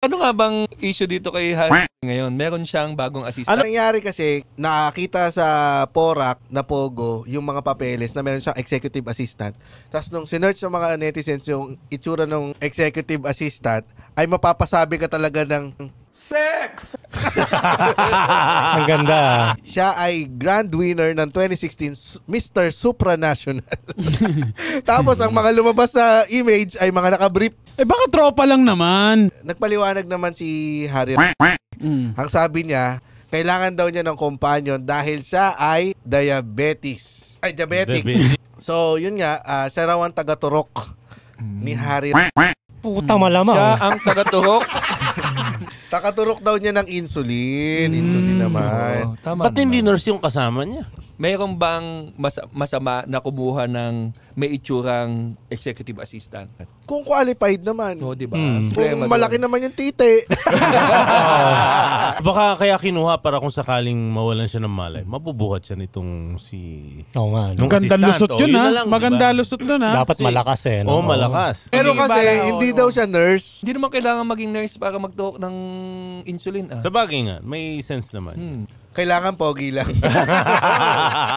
Ano nga bang issue dito kay Harry ngayon? Meron siyang bagong assistant. Ano nangyari kasi, nakakita sa Porac na Pogo yung mga papeles na meron siyang executive assistant. Tapos nung sinearch ng mga netizens yung itsura ng executive assistant, ay mapapasabi ka talaga ng Sex! Ang ganda. siya ay grand winner ng 2016 Mr. Supranational. Tapos ang mga lumabas sa image ay mga nakabrief. Baka tropa lang naman. Nagpaliwanag naman si Harry. Ang sabi niya, kailangan daw niya ng companion dahil siya ay diabetic. So, yun nga, siya raw ang taga-turok ni Harry. Puta malamang. Siya ang taga-tuhok. Taga-turok daw niya ng insulin. Insulin naman. Tama Ba't hindi nurse yung kasama niya? Mayroon bang masama na kumuha ng may itsurang executive assistant? Kung qualified naman. No, di ba? Kung malaki naman yung tite. Baka kaya kinuha para kung sakaling mawalan siya ng malay, mabubuhat siya nitong si... Oo nga. Nung Maganda assistant. lusot yun na ha. lang, Maganda diba? lusot dun ha. Dapat malakas eh. Oo, malakas. Pero kasi, hindi daw siya nurse. Hindi naman kailangan maging nurse para magtuhok ng insulin. Sa bagay nga, may sense naman. Kailangan pogi lang.